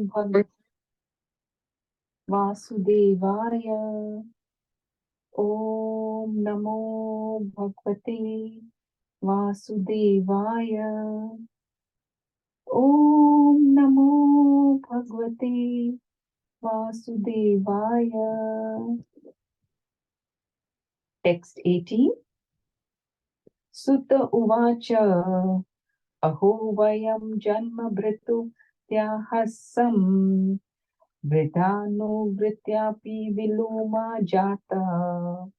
Bhagavate Vasudevaya. Om Namo Bhagavate Vasudevaya. Om Namo Bhagavate Vasudevaya. Text 18. Sutta Uvacha. Aho vayam janma vritu tyahasam vridhano vrityapi viloma jata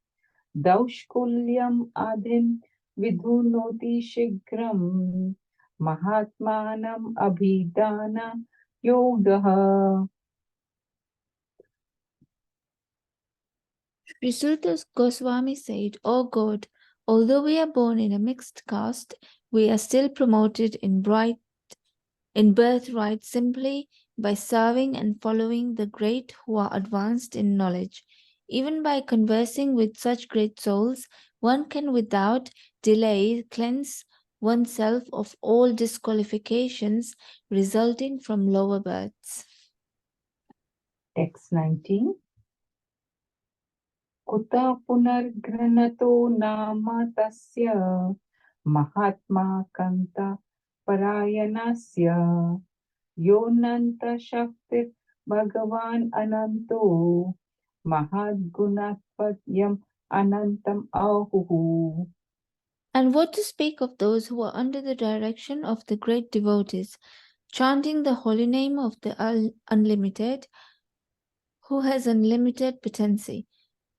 daushkulyam adhim vidhunoti shigram mahatmanam abhidana yogaha. Sri Suta Goswami said, O God, although we are born in a mixed caste, we are still promoted in birthright simply by serving and following the great who are advanced in knowledge. Even by conversing with such great souls, one can without delay cleanse oneself of all disqualifications resulting from lower births. Text 19. Kuta punargranato nama tasya mahatma kanta parayanasya yonanta shaktir bhagavan ananto mahadgunatpadyam anantam ahuhu. And what to speak of those who are under the direction of the great devotees, chanting the holy name of the Unlimited, who has unlimited potency.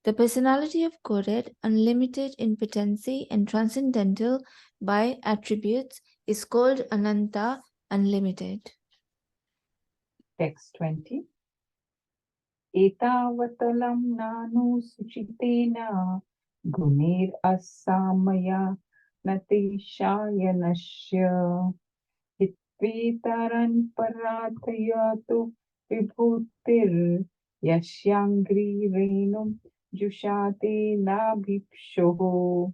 The personality of Godhead, unlimited in potency and transcendental by attributes, is called Ananta, unlimited. Text 20. Etavatalam nanu suchitena gunir asamaya natishayanasya Vitaran paratayatu vibhutir yashyangri renum jushate nabhipshoho.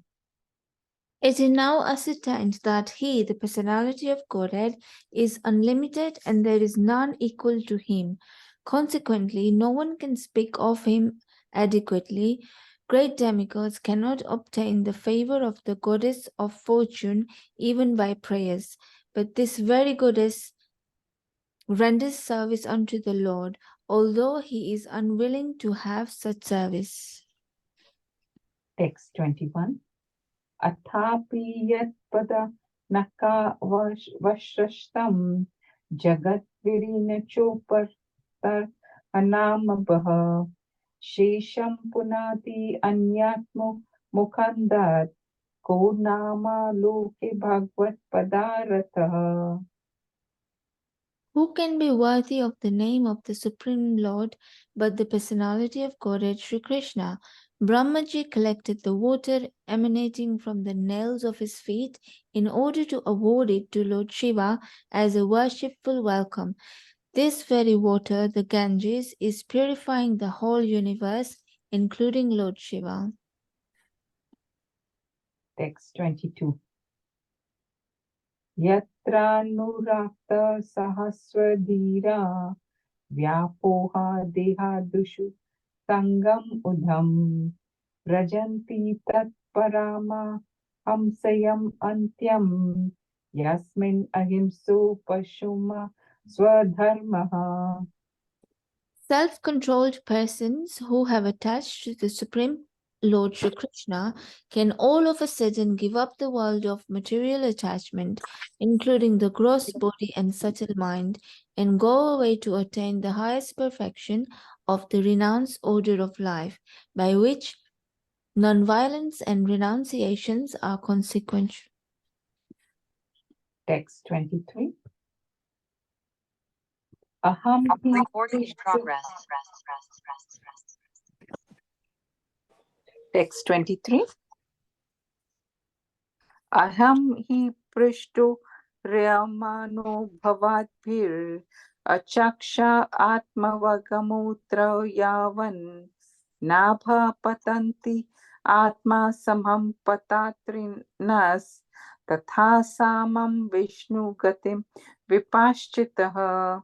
It is now ascertained that He, the personality of Godhead, is unlimited and there is none equal to Him. Consequently, no one can speak of Him adequately. Great demigods cannot obtain the favor of the goddess of fortune even by prayers. But this very goddess renders service unto the Lord, although He is unwilling to have such service. Text 21. Athapi yat pada naka vashrashtam jagat virina chopar tar anamabaha shesham punati anyatmo mukhandat ko nama loke bhagvat padarataha. Who can be worthy of the name of the Supreme Lord but the personality of Godhead Sri Krishna? Brahmaji collected the water emanating from the nails of his feet in order to award it to Lord Shiva as a worshipful welcome. This very water, the Ganges, is purifying the whole universe, including Lord Shiva. Text 22. Yatra nurakta sahasradhira vyapoha dehadushu sangam udham rajanti tat parama hamsayam antyam yasmin ahimso pashuma swadharmaha. Self-controlled persons who have attached to the Supreme Lord Sri Krishna can all of a sudden give up the world of material attachment, including the gross body and subtle mind, and go away to attain the highest perfection of the renounced order of life, by which non-violence and renunciations are consequential. Text 23. Aham hi Recording in progress. Text 23. Aham hi prishto Ramano bhavatbhir achaksha atmavagamutra yavan nabha patanti atma samham patatrinas tatha samam vishnu gatim vipashchitah.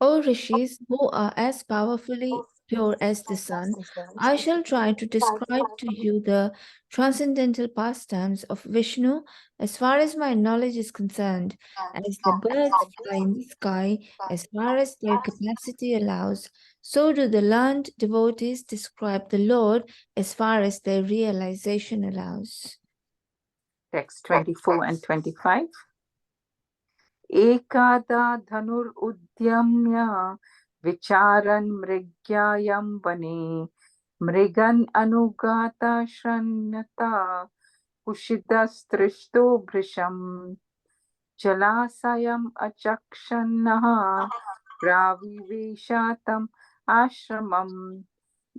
O rishis, who are as powerfully pure as the sun, I shall try to describe to you the transcendental pastimes of Vishnu as far as my knowledge is concerned, as the birds fly in the sky as far as their capacity allows, so do the learned devotees describe the Lord as far as their realization allows. Text 24 and 25. एकादा धनुरुद्यम्य विचारन् मृग्यायं वने मृगन् अनुगाता श्रन्यता कुशितस्तृष्टो भृशम् जलाशयम् अचक्षन्नः प्राविवेशातम् आश्रमम्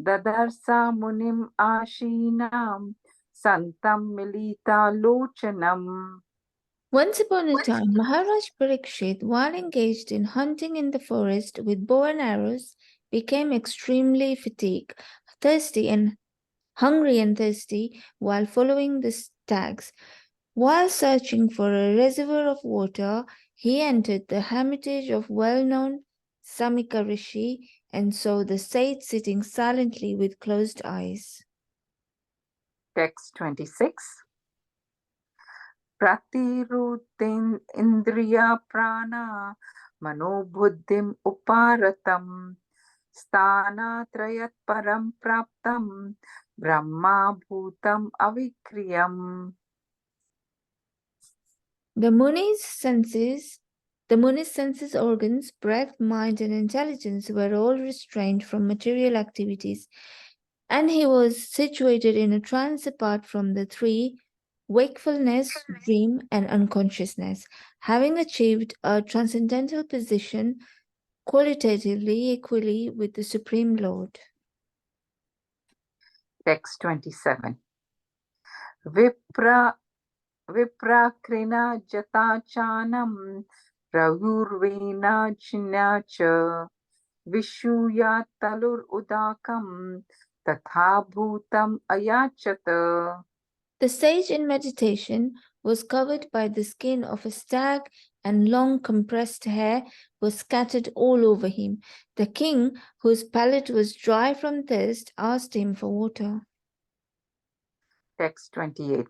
ददर्सा मुनिम् आशीनाम् सन्तं मिलितालोचनम्. Once upon a time, Maharaj Parikshit, while engaged in hunting in the forest with bow and arrows, became extremely fatigued, hungry and thirsty while following the stags. While searching for a reservoir of water, he entered the hermitage of well-known Samika Rishi and saw the sage sitting silently with closed eyes. Text 26. प्रतिरुतेन इंद्रिया प्राणा मनोबुद्धिम उपारतम स्थानात्रयत् परम प्राप्तम ब्रह्मा भूतम अविक्रियम. The Muni's senses, organs, breath, mind, and intelligence were all restrained from material activities, and he was situated in a trance apart from the three: wakefulness, dream, and unconsciousness, having achieved a transcendental position qualitatively equally with the Supreme Lord. Text 27. Vipra Viprakrina Jatachanam Prayurvena Jnacha Vishuya Talur Udakam Tatha Bhutam Ayachata. The sage in meditation was covered by the skin of a stag, and long compressed hair was scattered all over him. The king, whose palate was dry from thirst, asked him for water. Text 28.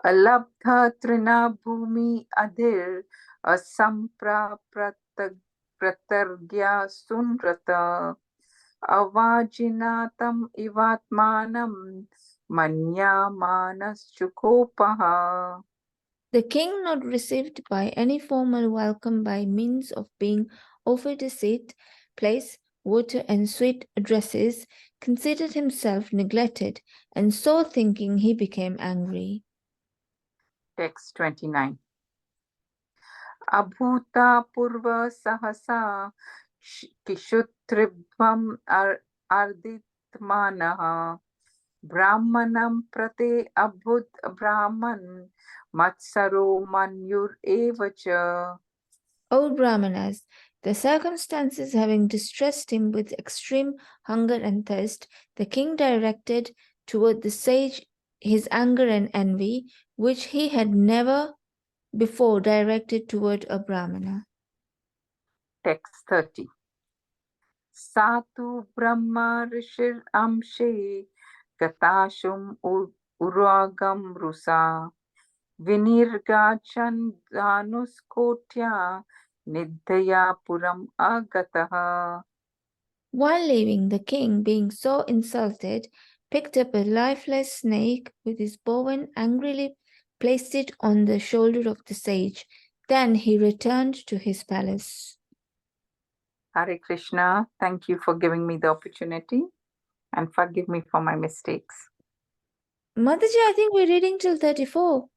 Alabdha Trina Bhumi Adhir Asampra Pratargya Sunrata Avajinatam Ivatmanam Manya Manas Chukopaha. The king, not received by any formal welcome by means of being offered a seat, place, water, and sweet addresses, considered himself neglected, and so thinking he became angry. Text 29. Abhuta Purva Sahasa Kishutribham Arditmanaha Brahmanam Prate Abhut Brahman Matsaro Manyur Evacha. O Brahmanas, the circumstances having distressed him with extreme hunger and thirst, the king directed toward the sage his anger and envy, which he had never before directed toward a Brahmana. Text 30. Satu Brahma Rishir Amshe Gatashum Uragam Rusa Vinirgachan Dhanuskotya Nidhya Puram Agataha. While leaving, the king, being so insulted, picked up a lifeless snake with his bow and angrily placed it on the shoulder of the sage. Then he returned to his palace. Hare Krishna, thank you for giving me the opportunity and forgive me for my mistakes. Mataji, I think we're reading till 34.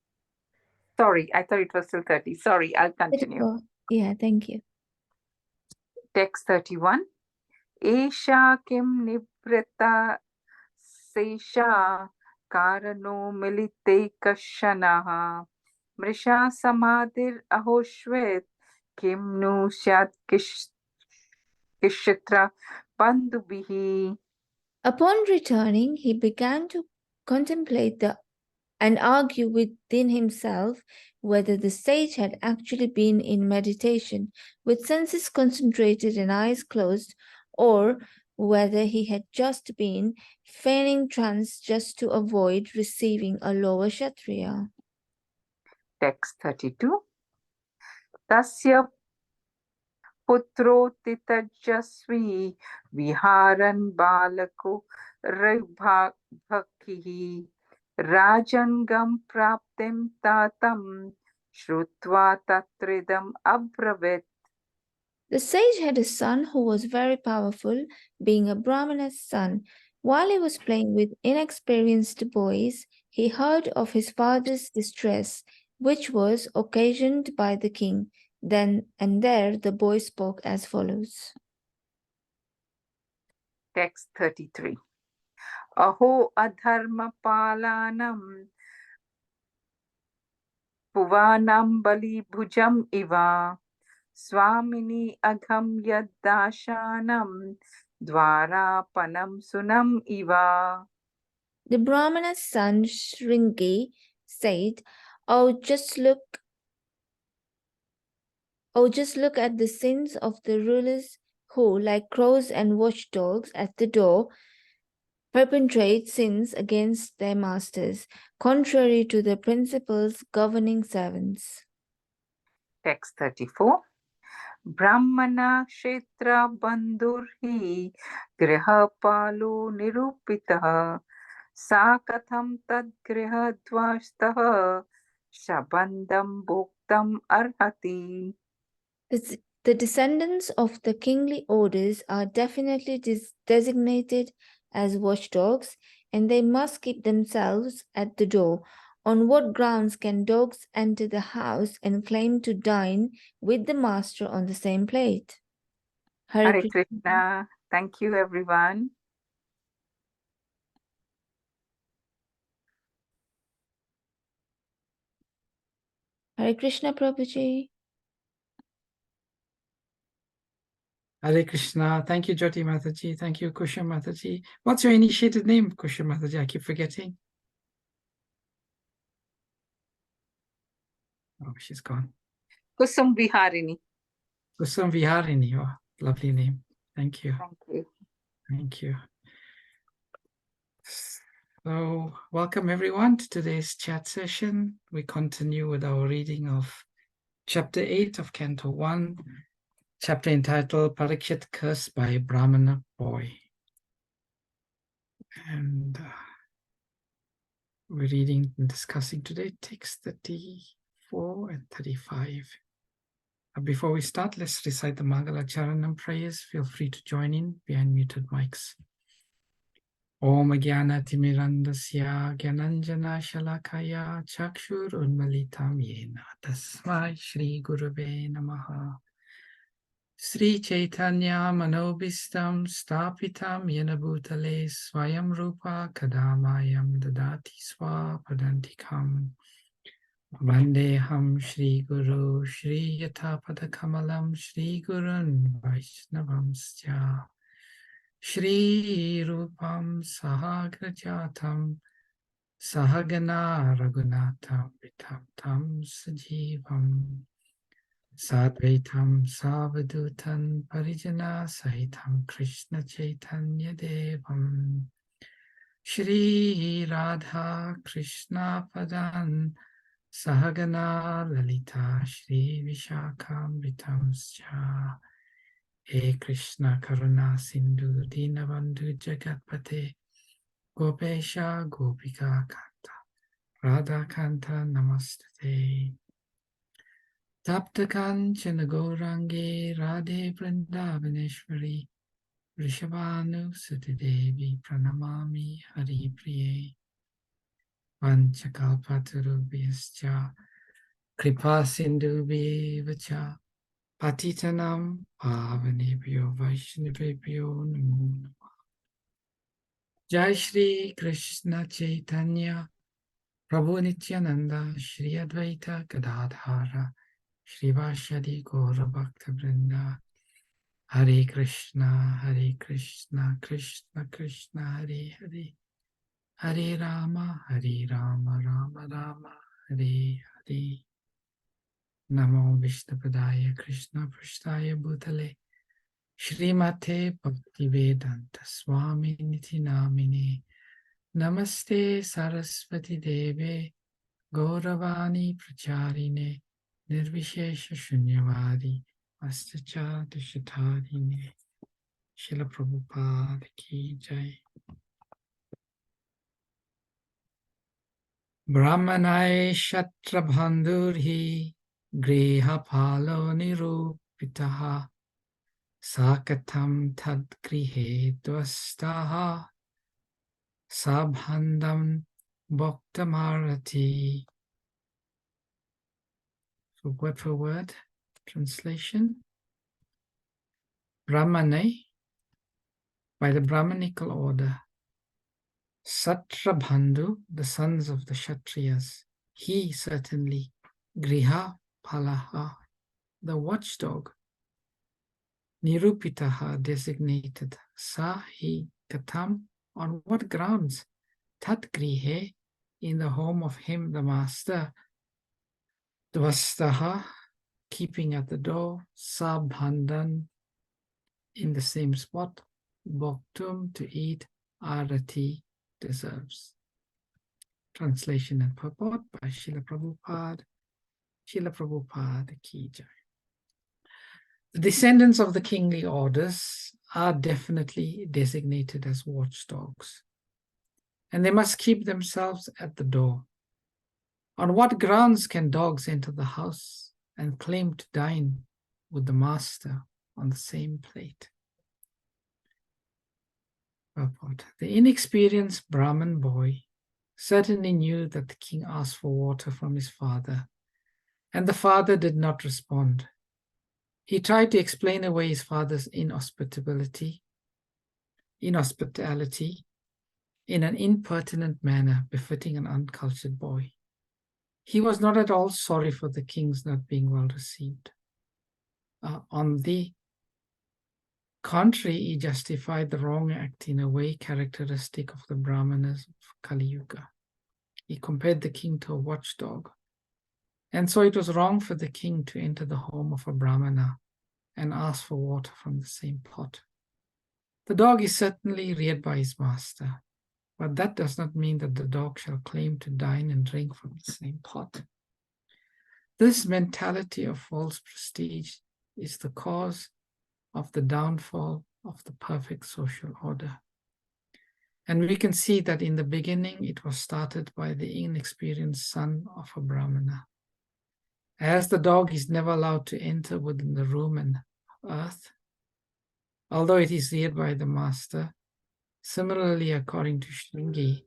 Sorry, I thought it was till 30. Sorry, I'll continue. 34. Yeah, thank you. Text 31. Esha kim nibrita sesha karano milite kashanaha mrisha samadhir ahoshvet kim nu syat kishitra bandhubihi. Upon returning, he began to contemplate the and argue within himself whether the sage had actually been in meditation with senses concentrated and eyes closed, or whether he had just been feigning trance just to avoid receiving a lower Kshatriya. Text 32. Tasya पुत्रोऽति तेजस्वी विहारन् बालको रविर्भक्तिः राजन्गं प्राप्तिं तातं श्रुत्वा तत्रिदम् अब्रवीत्. The sage had a son who was very powerful, being a Brahmana's son. While he was playing with inexperienced boys, he heard of his father's distress, which was occasioned by the king. Then and there the boy spoke as follows. Text 33. Aho adharma palanam puvanam bali bhujam iva Swamini agham yadashanam dwarapanam sunam iva. The Brahmana's son Shringi said, just look at the sins of the rulers who, like crows and watchdogs at the door, perpetrate sins against their masters, contrary to the principles governing servants. Text 34. Brahmana kshetra bandurhi grihapalu nirupitaha sa katham tad grihadvastaha shabandam bhuktam arhati. The descendants of the kingly orders are definitely designated as watchdogs, and they must keep themselves at the door. On what grounds can dogs enter the house and claim to dine with the master on the same plate? Hare Krishna. Thank you, everyone. Hare Krishna, Prabhuji. Hare Krishna. Thank you, Jyoti Mataji. Thank you, Kusha Mataji. What's your initiated name, Kusha Mataji? I keep forgetting. Oh, she's gone. Kusum Viharini. Kusam Viharini. Oh, lovely name. Thank you. Thank you. Thank you. So, welcome everyone to today's chat session. We continue with our reading of Chapter 8 of Canto 1, chapter entitled Parikshit Cursed by a Brahmana Boy. And we're reading and discussing today text 34 and 35. Before we start, let's recite the Mangala Charanam prayers. Feel free to join in behind muted mics. Om Jnana Timirandasya Gyananjana Shalakaya Chakshur Unmalitam Yena Tasmai Shri Gurave Namaha Sri Chaitanya Manobhistam Stapitam Yena Bhutale Swayam Rupa Kadamayam Dadati Swapadantikam Vandeham Shri Guru Shri Yatapada Kamalam Shri Gurun Vaishnavamsya Shri Rupam Sahagrajatam Sahagana Raghunatam Vitam Tam Sajivam Sadvaitam Savadutan Parijana Sahitam Krishna Chaitanya Devam Shri Radha Krishna Padan Sahagana Lalita Shri Vishakam Vitamscha He Krishna Karuna Sindhu Dinabandhu Jagatpate Gopesha Gopika Kanta Radha Kanta Namaste Tapta Kanchana Gourange Radhe Vrindavaneshwari Rishabhanu Sutidevi Pranamami Hari Priye Vanchakalpatarubhyascha Kripa Sindhubhyevacha Patitanam Pavanebhyo Vaishnavebhyo Namo Namah. Jai Shri Krishna Chaitanya Prabhu Nityananda Shri Advaita Gadadhara Shri Vashadi Gaura Bhakta Vrinda Hare Krishna Krishna Krishna Hare Hare Hare Rama, Rama Rama, Hare Hare. Namo Vishnupadaya Krishna Prasthaya Bhutale Shrimate Bhaktivedanta Swami Niti Namine Namaste Saraswati Deve Gauravani Pracharine Nirvishesha Shunyavadi Astacha Dishatarine Srila Prabhupada Ki Jai. Brahmanai Shatrabhandurhi Griha Palo Nirupitaha Sakatam Tad Grihe Dvastaha Sabhandam Bhaktamarati. So word for word translation. Brahmanai, by the Brahmanical order, Satrabhandhu, the sons of the Kshatriyas, he certainly, Griha Palaha, the watchdog, Nirupitaha, designated, Sahi Katam, on what grounds, Tat Grihe, in the home of him, the master, Dvastaha, keeping at the door, Sabhandan, in the same spot, Bhaktum, to eat, Arati, deserves. Translation and purport by Srila Prabhupada. Srila Prabhupada Ki Jai. The descendants of the kingly orders are definitely designated as watchdogs, and they must keep themselves at the door. On what grounds can dogs enter the house and claim to dine with the master on the same plate? Purport. The inexperienced Brahmin boy certainly knew that the king asked for water from his father, and the father did not respond. He tried to explain away his father's inhospitality in an impertinent manner befitting an uncultured boy. He was not at all sorry for the king's not being well received. On the contrary, he justified the wrong act in a way characteristic of the Brahmanas of Kali Yuga. He compared the king to a watchdog, and so it was wrong for the king to enter the home of a Brahmana and ask for water from the same pot. The dog is certainly reared by his master, but that does not mean that the dog shall claim to dine and drink from the same pot. This mentality of false prestige is the cause of the downfall of the perfect social order. And we can see that in the beginning it was started by the inexperienced son of a Brahmana. As the dog is never allowed to enter within the room and earth, although it is reared by the master, similarly, according to Shringi,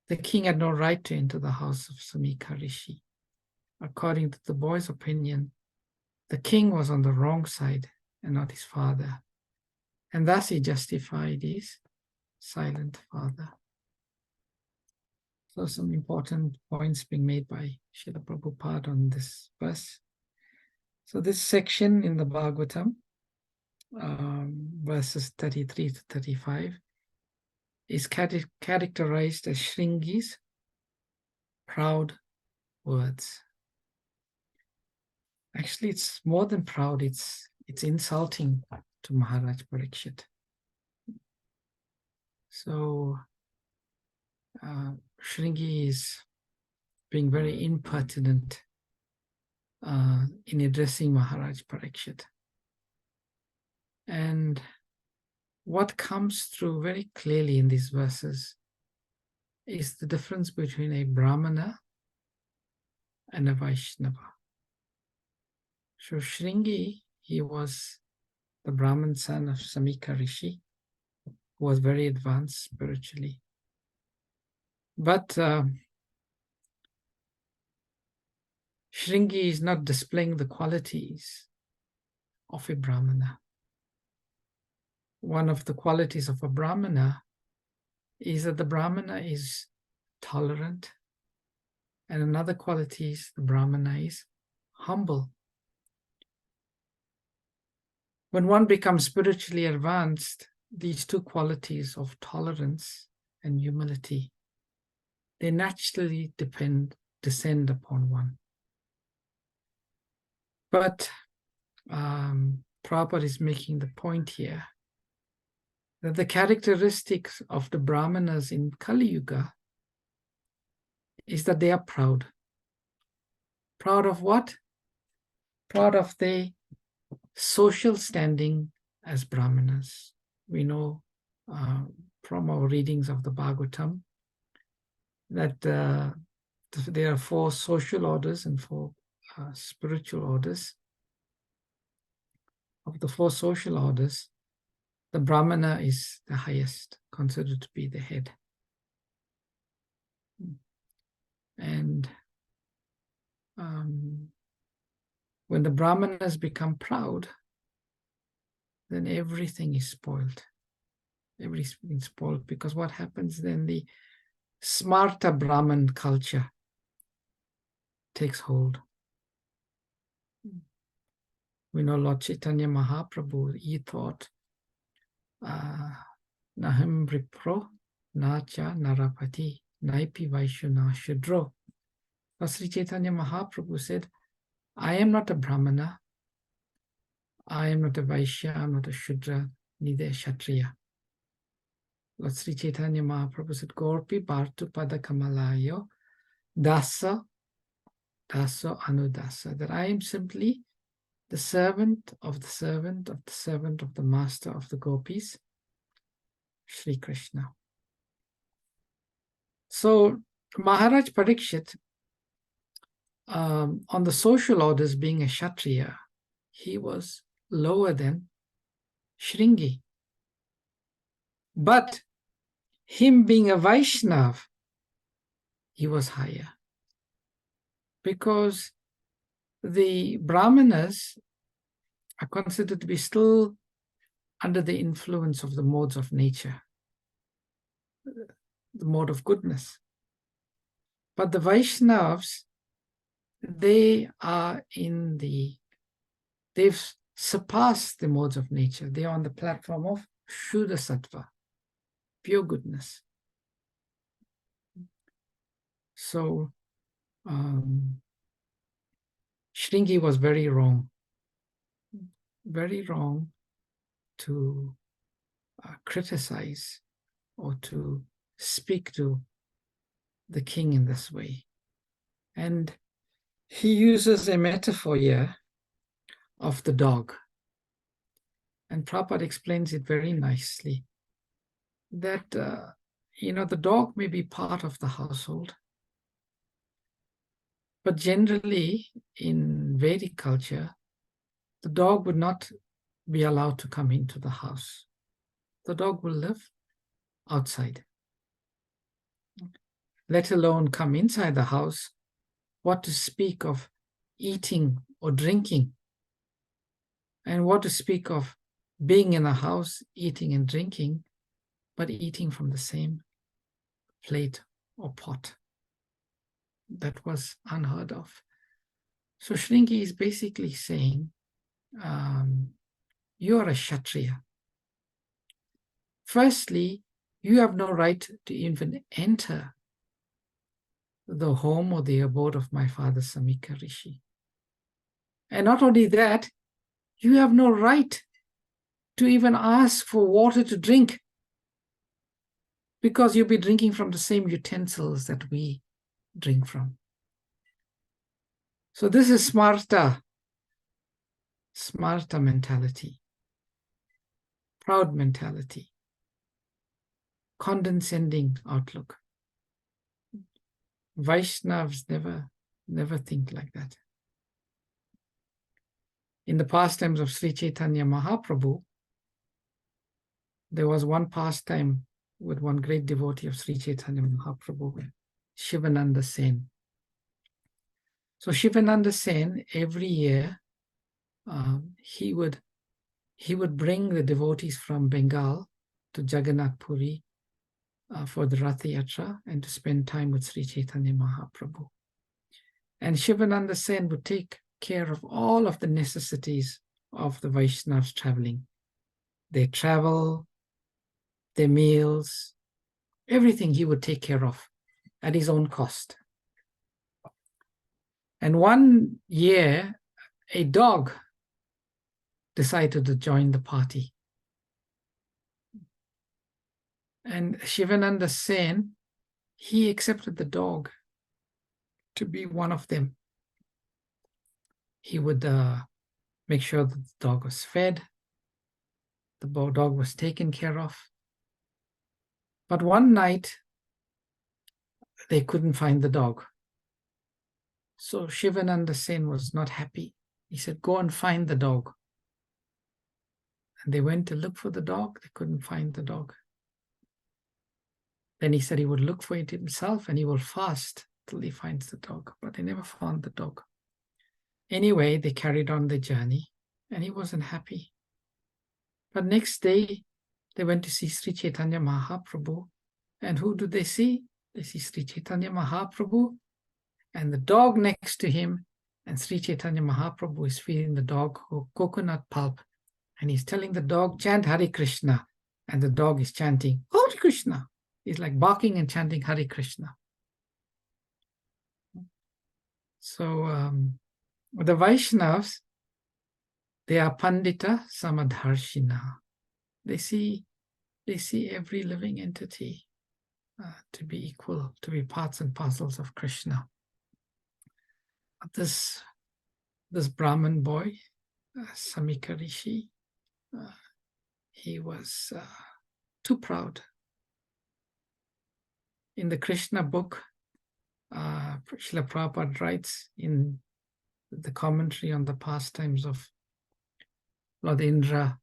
the king had no right to enter the house of Samika Rishi. According to the boy's opinion, the king was on the wrong side and not his father, and thus he justified his silent father. So some important points being made by Srila Prabhupada on this verse. So this section in the Bhagavatam, verses 33 to 35, is characterized as Shringi's proud words. Actually, it's more than proud, it's insulting to Maharaj Parikshit. So Shringi is being very impertinent in addressing Maharaj Parikshit. And what comes through very clearly in these verses is the difference between a Brahmana and a Vaishnava. So Shringi, he was the Brahmin son of Samika Rishi, who was very advanced spiritually. But Shringi is not displaying the qualities of a Brahmana. One of the qualities of a Brahmana is that the Brahmana is tolerant, and another quality is the Brahmana is humble. When one becomes spiritually advanced, these two qualities of tolerance and humility they naturally descend upon one. But Prabhupada is making the point here that the characteristics of the Brahmanas in Kali Yuga is that they are proud. Proud of what? Proud of their social standing as Brahmanas. We know from our readings of the Bhagavatam that there are 4 social orders and 4 spiritual orders. Of the 4 social orders, the Brahmana is the highest, considered to be the head. And when the Brahmanas become proud, then everything is spoiled. Everything is spoiled, because what happens then? The Smarta Brahman culture takes hold. We know Lord Chaitanya Mahaprabhu, he thought, Naham Ripro, Nacha Narapati, Naipi Vaishuna Shudro. But Sri Chaitanya Mahaprabhu said, I am not a Brahmana, I am not a Vaishya, I am not a Shudra, neither a Kshatriya. Lord Sri Chaitanya Mahaprabhu said, Gorpi Bhartu Pada Kamalayo, Dasa, Daso Anudasa, that I am simply the servant of the servant of the servant of the master of the gopis, Sri Krishna. So Maharaj Parikshit, on the social orders, being a Kshatriya, he was lower than Shringi. But him being a Vaishnav, he was higher. Because the Brahmanas are considered to be still under the influence of the modes of nature, the mode of goodness. But the Vaishnavas, they've surpassed the modes of nature. They are on the platform of Shuddha Sattva, pure goodness. So Shringi was very wrong to criticize or to speak to the king in this way. And he uses a metaphor here of the dog. And Prabhupada explains it very nicely, that the dog may be part of the household, but generally in Vedic culture, the dog would not be allowed to come into the house. The dog will live outside, let alone come inside the house. What to speak of eating or drinking, and what to speak of being in a house, eating and drinking, but eating from the same plate or pot. That was unheard of. So Shringi is basically saying, you are a Kshatriya. Firstly, you have no right to even enter the home or the abode of my father Samika Rishi. And not only that, you have no right to even ask for water to drink, because you'll be drinking from the same utensils that we drink from. So this is smarta mentality, proud mentality, condescending outlook. Vaishnavas never think like that. In the pastimes of Sri Chaitanya Mahaprabhu, there was one pastime with one great devotee of Sri Chaitanya Mahaprabhu, Shivananda Sen. So Shivananda Sen, every year, he would bring the devotees from Bengal to Jagannath Puri for the Rath Yatra and to spend time with Sri Chaitanya Mahaprabhu. And Shivananda Sen would take care of all of the necessities of the Vaishnavas traveling. Their travel, their meals, everything he would take care of. at his own cost. And one year, a dog decided to join the party. And Shivananda Sen, he accepted the dog to be one of them. He would make sure that the dog was fed, the dog was taken care of. But one night, they couldn't find the dog. So Shivananda Sen was not happy. He said, go and find the dog. And they went to look for the dog. They couldn't find the dog. Then he said he would look for it himself and he will fast till he finds the dog. But they never found the dog. Anyway, they carried on the journey and he wasn't happy. But next day, they went to see Sri Chaitanya Mahaprabhu. And who do they see? They see Sri Chaitanya Mahaprabhu and the dog next to him. And Sri Chaitanya Mahaprabhu is feeding the dog coconut pulp. And he's telling the dog, chant Hare Krishna. And the dog is chanting, Hare Krishna. He's like barking and chanting Hare Krishna. So the Vaishnavas, they are Pandita Samadharshina. They see every living entity to be equal, to be parts and parcels of Krishna. This Brahmin boy, Samika Rishi, he was too proud. In the Krishna book, Srila Prabhupada writes in the commentary on the pastimes of Lord Indra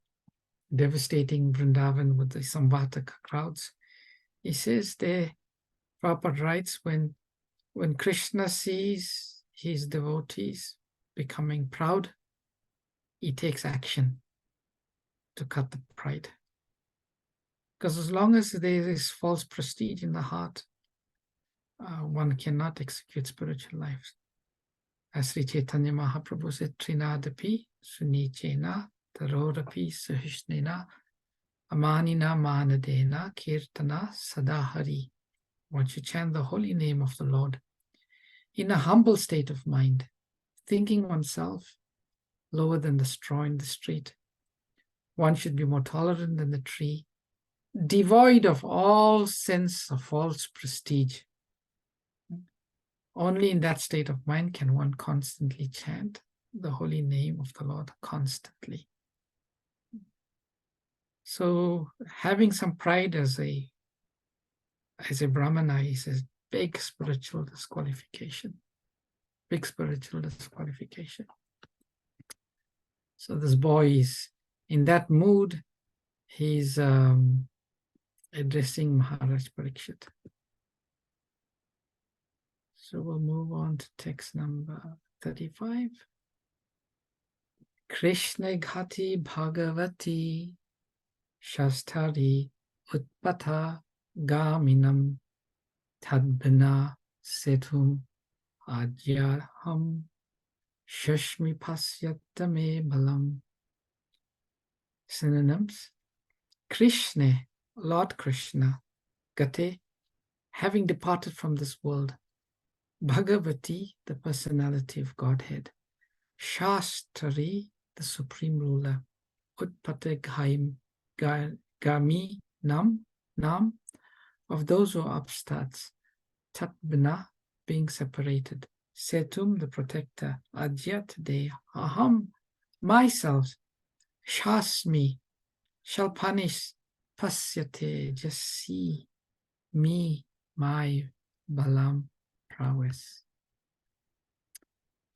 devastating Vrindavan with the Samvataka crowds. He says there, Prabhupada writes, when Krishna sees his devotees becoming proud, he takes action to cut the pride. Because as long as there is false prestige in the heart, one cannot execute spiritual life. As Sri Chaitanya Mahaprabhu said, Trinadapi Sunichena Tarorapi Sahishnena Amanina Manadena Kirtana Sadahari. One should chant the holy name of the Lord in a humble state of mind, thinking oneself lower than the straw in the street. One should be more tolerant than the tree, devoid of all sense of false prestige. Only in that state of mind can one constantly chant the holy name of the Lord constantly. So having some pride as a Brahmana is a big spiritual disqualification. Big spiritual disqualification. So this boy is in that mood. He's addressing Maharaj Parikshit. So we'll move on to text number 35. Krishna Ghati Bhagavati Shastari Utpatha Gaminam Tadbina Setum Adyaham Shashmi Pasyatame Balam. Synonyms: Krishna, Lord Krishna, Gate, having departed from this world. Bhagavati, the personality of Godhead. Shastari, the supreme ruler. Utpate Gami Nam, of those who are upstarts. Tatbina, being separated. Setum, the protector. Adyat, the aham, myself. Shasmi, shall punish. Pasyate, just see. Me, my balam, prowess.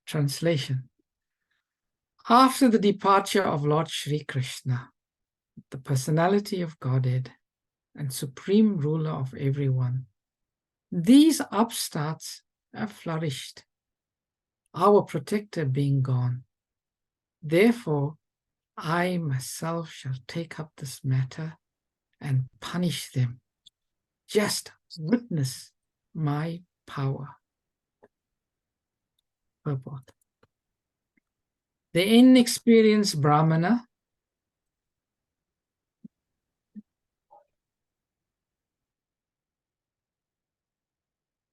Translation. After the departure of Lord Shri Krishna, the personality of Godhead and supreme ruler of everyone, these upstarts have flourished, our protector being gone. Therefore, I myself shall take up this matter and punish them. Just witness my power. Purport. The inexperienced Brahmana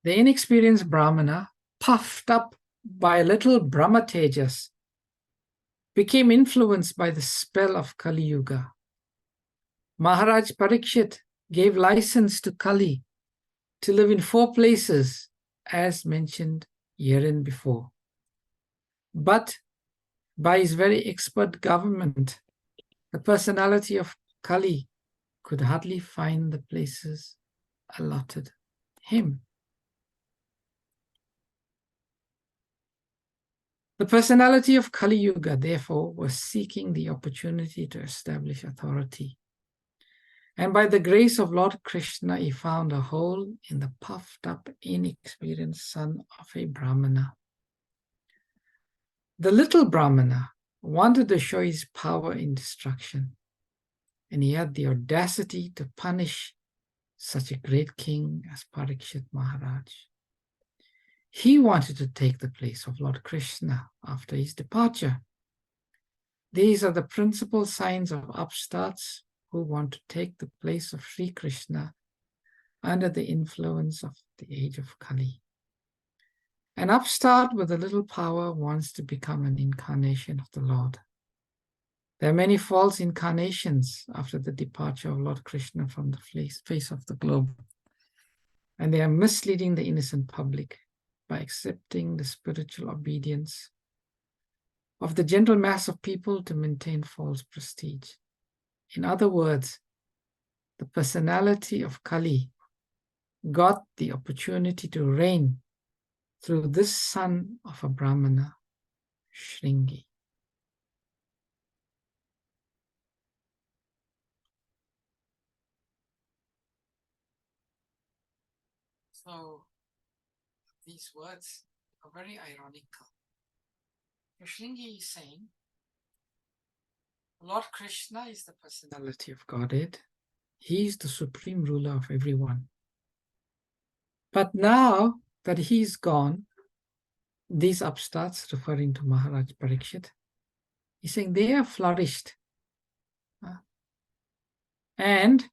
The inexperienced Brahmana, puffed up by a little Brahma Tejas, became influenced by the spell of Kali Yuga. Maharaj Parikshit gave license to Kali to live in 4 places, as mentioned herein before. But by his very expert government, the personality of Kali could hardly find the places allotted him. The personality of Kali Yuga, therefore, was seeking the opportunity to establish authority. And by the grace of Lord Krishna, he found a hole in the puffed up, inexperienced son of a Brahmana. The little Brahmana wanted to show his power in destruction, and he had the audacity to punish such a great king as Parikshit Maharaj. He wanted to take the place of Lord Krishna after his departure. These are the principal signs of upstarts who want to take the place of Sri Krishna under the influence of the age of Kali. An upstart with a little power wants to become an incarnation of the Lord. There are many false incarnations after the departure of Lord Krishna from the face of the globe, and they are misleading the innocent public by accepting the spiritual obedience of the gentle mass of people to maintain false prestige. In other words, the personality of Kali got the opportunity to reign through this son of a Brahmana, Shringi. So these words are very ironical. Shringi is saying, Lord Krishna is the personality of Godhead. He is the supreme ruler of everyone. But now that he's gone, these upstarts, referring to Maharaj Parikshit, he's saying they have flourished. And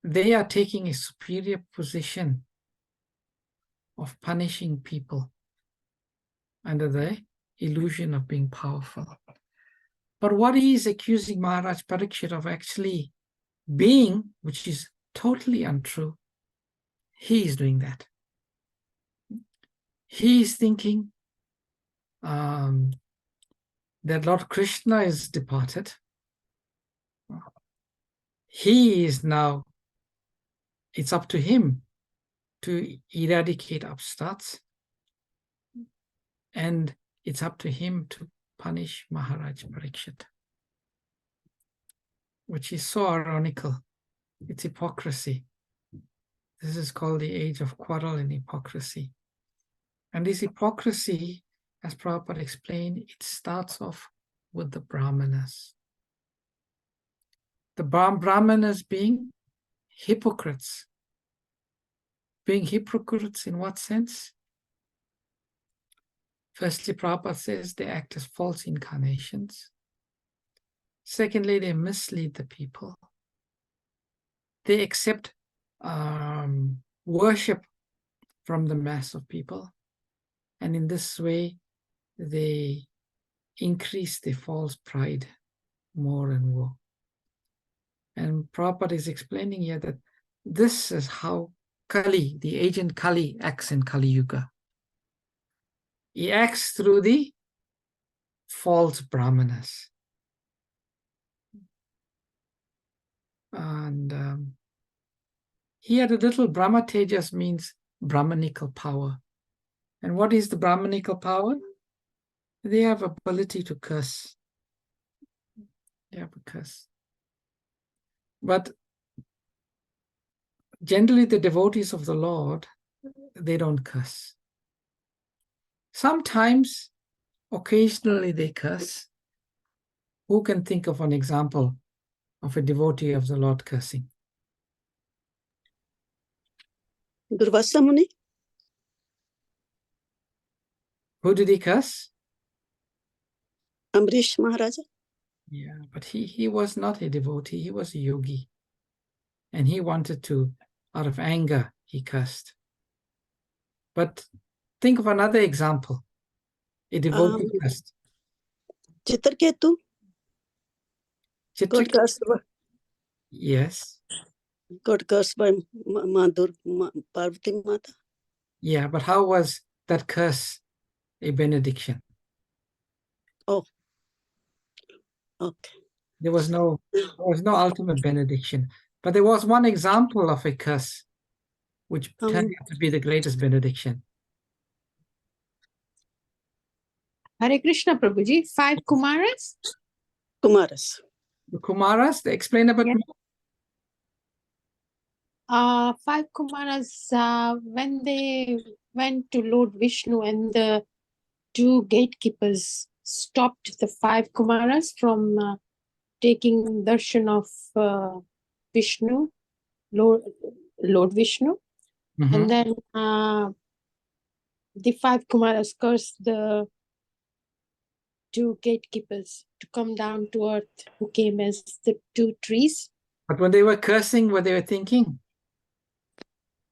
they are taking a superior position of punishing people under the illusion of being powerful. But what he is accusing Maharaj Parikshit of actually being, which is totally untrue, he is doing that. He is thinking that Lord Krishna is departed. He is now, it's up to him to eradicate upstarts, and it's up to him to punish Maharaj Parikshit, which is so ironical. It's hypocrisy. This is called the age of quarrel and hypocrisy. And this hypocrisy, as Prabhupada explained, it starts off with the Brahmanas. The Brahmanas being hypocrites. Being hypocrites in what sense? Firstly, Prabhupada says they act as false incarnations. Secondly, they mislead the people. They accept worship from the mass of people. And in this way, they increase their false pride more and more. And Prabhupada is explaining here that this is how Kali, the agent Kali, acts in Kali Yuga. He acts through the false Brahmanas. And here the little Brahma Tejas means Brahmanical power. And what is the Brahmanical power? They have ability to curse. They have a curse. But generally the devotees of the Lord, they don't curse. Sometimes, occasionally they curse. Who can think of an example of a devotee of the Lord cursing? Durvasa Muni. Who did he curse? Amrish Maharaja. Yeah, but he was not a devotee, he was a yogi. And he wanted to Out of anger, he cursed. But think of another example. A devotee cursed. Chitraketu got Chitrak, cursed by, yes. Parvati Mata. Yeah, but how was that curse a benediction? Oh, okay. There was no ultimate benediction. But there was one example of a curse which turned out to be the greatest benediction. Hare Krishna, Prabhuji. 5 Kumaras? Kumaras. The Kumaras, they explain a bit Yeah. more. 5 Kumaras, when they went to Lord Vishnu and the 2 gatekeepers stopped the 5 Kumaras from taking darshan of Vishnu, Lord Vishnu. Mhm. And then the 5 Kumaras cursed the 2 gatekeepers to come down to earth, who came as the 2 trees. But when they were cursing, what they were thinking?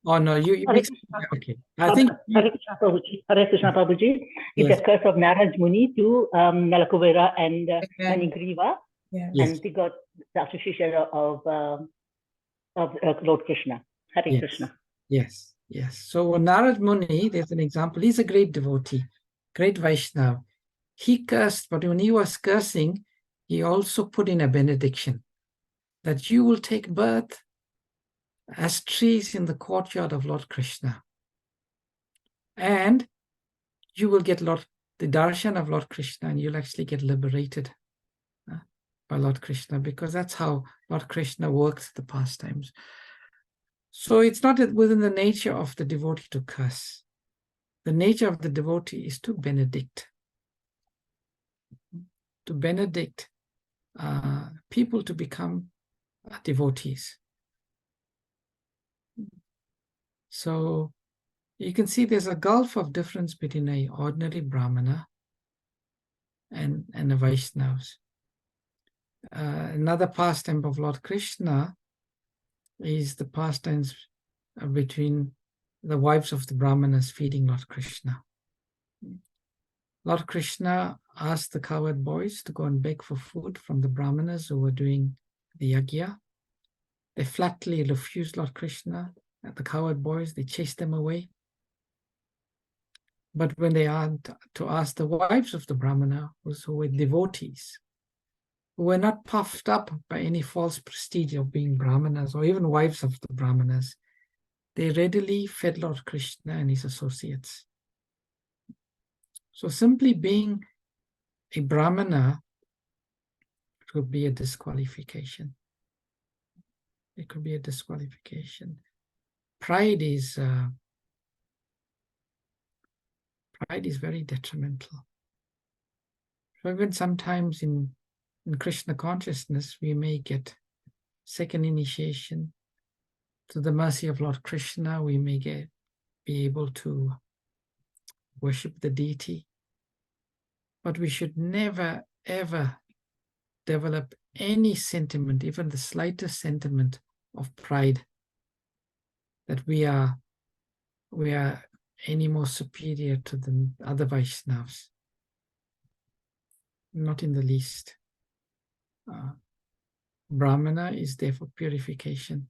Oh no, you Hare mixed. Krishna. Okay, I think Hare Krishna Prabhuji. Hare Krishna Prabhuji. It's yes. the curse of Naraj Muni to Nalakuvera and Manigriva, Yes. and they got the association of Lord Krishna. Hare Yes. Krishna. Yes, yes. So Narad Muni, there's an example. He's a great devotee, great Vaishnava. He cursed, but when he was cursing, he also put in a benediction that you will take birth as trees in the courtyard of Lord Krishna. And you will get the darshan of Lord Krishna, and you'll actually get liberated by Lord Krishna, because that's how Lord Krishna works the pastimes. So it's not within the nature of the devotee to curse. The nature of the devotee is to benedict. To benedict people to become devotees. So you can see there's a gulf of difference between an ordinary Brahmana and a Vaishnavas. Another pastime of Lord Krishna is the pastimes between the wives of the Brahmanas feeding Lord Krishna. Lord Krishna asked the cowherd boys to go and beg for food from the Brahmanas who were doing the yajna. They flatly refused Lord Krishna. The cowherd boys, they chased them away. But when they had to ask the wives of the Brahmana, who were devotees, who were not puffed up by any false prestige of being Brahmanas or even wives of the Brahmanas, they readily fed Lord Krishna and his associates. So simply being a Brahmana could be a disqualification. It could be a disqualification. Pride is very detrimental. So even sometimes in Krishna consciousness, we may get second initiation. To the mercy of Lord Krishna, we may be able to worship the deity. But we should never, ever develop any sentiment, even the slightest sentiment of pride, that we are any more superior to the other Vaishnavas. Not in the least. Brahmana is there for purification.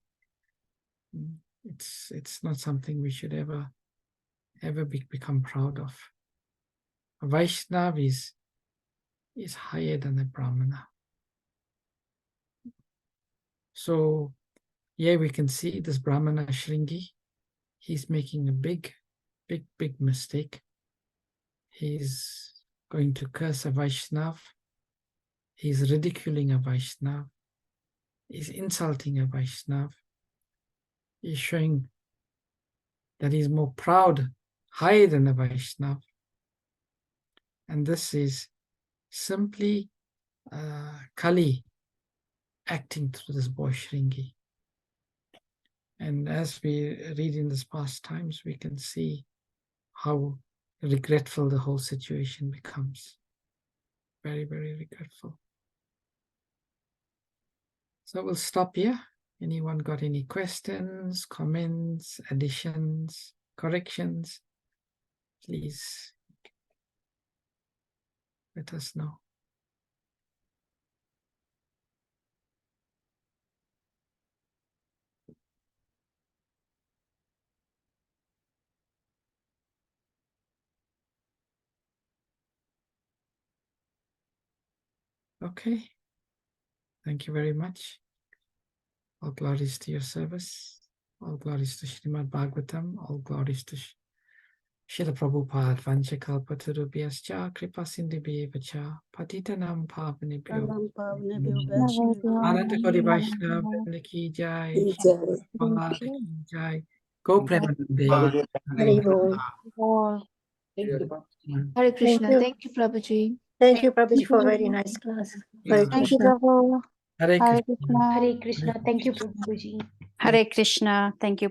It's not something we should ever become proud of. A Vaishnava is higher than a Brahmana. So here we can see this Brahmana Shringi. He's making a big mistake. He's going to curse a Vaishnava. He's ridiculing a Vaishnava. He's insulting a Vaishnava. He's showing that he's more proud, higher than a Vaishnava. And this is simply Kali acting through this boy Shringi. And as we read in this past times, we can see how regretful the whole situation becomes. Very, very regretful. So we'll stop here. Anyone got any questions, comments, additions, corrections? Please let us know. Okay. Thank you very much. All glories to your service. All glories to Srimad Bhagavatam. All glories to Srila Prabhupada. Vanchakalpatarubhyascha kripa sindhubhyevacha patitanam pavanebhyo. Pranam Pavnebhyo Vaishnavyo Ananta Kori Vaishnava Vrinda ki jai. Ki Jai. Prabhupada ki jai. Go Premanande. Hari Bol. Thank you. Hare Krishna. you. Thank you, Prabhuji. Thank you, Prabhuji, for a very nice class. Yeah. Hare Thank you, Krishna. Prabhu. Hare Hare Krishna. Krishna. Hare Krishna. Thank you, Prabhuji. Hare Krishna. Thank you.